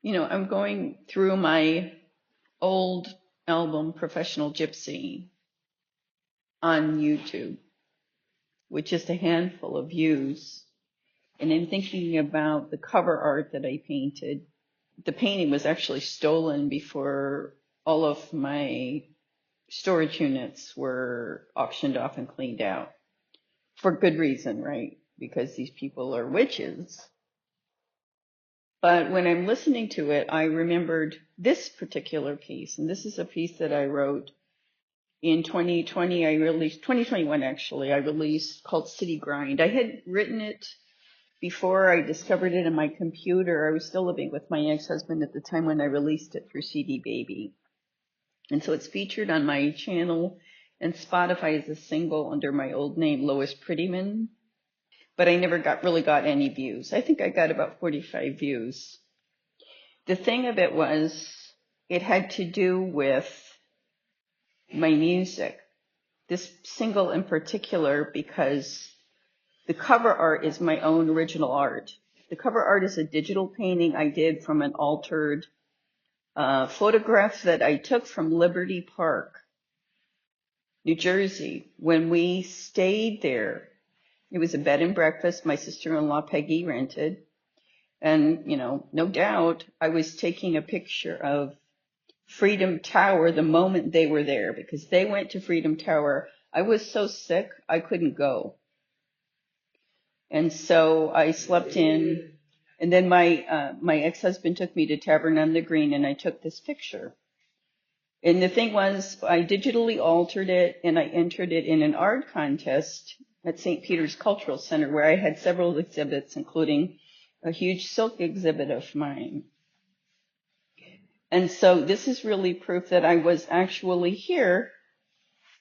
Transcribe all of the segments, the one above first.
I'm going through my old album, Professional Gypsy, on YouTube, with just a handful of views. And I'm thinking about the cover art that I painted. The painting was actually stolen before all of my storage units were auctioned off and cleaned out. For good reason, right? Because these people are witches. But when I'm listening to it, I remembered this particular piece. And this is a piece that I wrote in 2021 actually, I released called City Grind. I had written it before I discovered it in my computer. I was still living with my ex-husband at the time when I released it through CD Baby. And so it's featured on my channel and Spotify as a single under my old name, Lois Prettyman. But I never really got any views. I think I got about 45 views. The thing of it was, it had to do with my music. This single in particular, because the cover art is my own original art. The cover art is a digital painting I did from an altered photograph that I took from Liberty Park, New Jersey, when we stayed there. It was a bed and breakfast my sister-in-law Peggy rented. And, no doubt I was taking a picture of Freedom Tower the moment they were there, because they went to Freedom Tower. I was so sick, I couldn't go. And so I slept in, and then my ex-husband took me to Tavern on the Green, and I took this picture. And the thing was, I digitally altered it, and I entered it in an art contest at St. Peter's Cultural Center, where I had several exhibits, including a huge silk exhibit of mine. And so this is really proof that I was actually here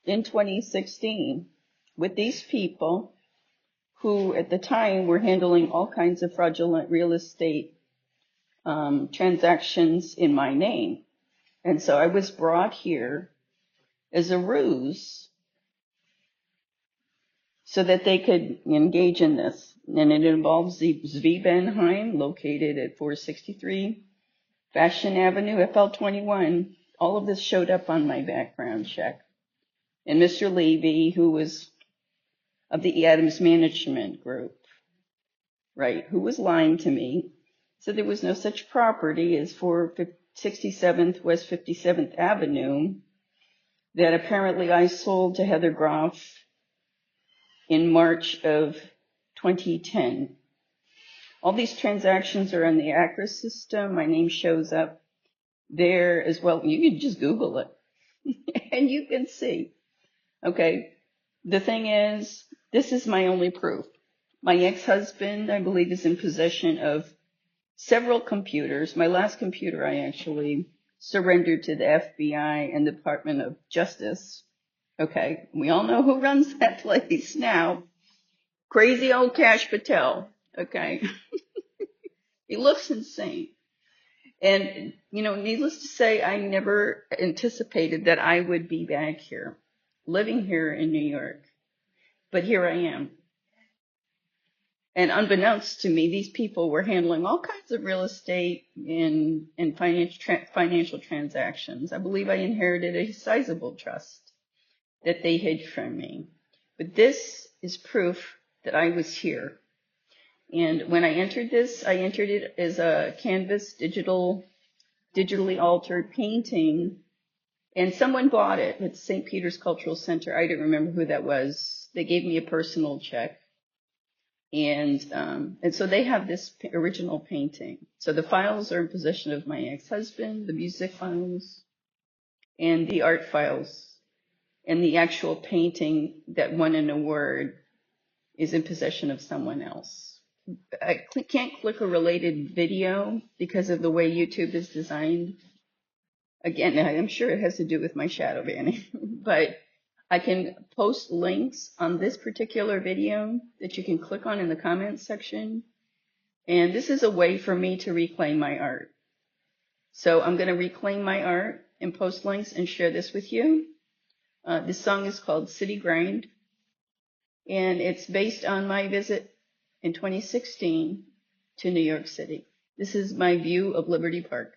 in 2016 with these people who at the time were handling all kinds of fraudulent real estate transactions in my name. And so I was brought here as a ruse so that they could engage in this. And it involves the Zvi Benheim, located at 463 Fashion Avenue, FL21. All of this showed up on my background check. And Mr. Levy, who was of the Adams Management Group, right, who was lying to me, said there was no such property as 467th West 57th Avenue that apparently I sold to Heather Groff in March of 2010. All these transactions are on the ACRA system. My name shows up there as well. You can just Google it and you can see. Okay. The thing is, this is my only proof. My ex-husband, I believe, is in possession of several computers. My last computer I actually surrendered to the FBI and the Department of Justice. Okay. We all know who runs that place now. Crazy old Kash Patel. Okay. He looks insane. And, needless to say, I never anticipated that I would be back here, living here in New York. But here I am. And unbeknownst to me, these people were handling all kinds of real estate and financial transactions. I believe I inherited a sizable trust that they hid from me. But this is proof that I was here. And when I entered this, I entered it as a canvas digitally altered painting, and someone bought it at St. Peter's Cultural Center. I don't remember who that was. They gave me a personal check. And so they have this original painting. So the files are in possession of my ex-husband, the music files, and the art files. And the actual painting that won an award is in possession of someone else. I can't click a related video because of the way YouTube is designed. Again, I'm sure it has to do with my shadow banning, but I can post links on this particular video that you can click on in the comments section. And this is a way for me to reclaim my art. So I'm going to reclaim my art and post links and share this with you. This song is called City Grind, and it's based on my visit in 2016 to New York City. This is my view of Liberty Park.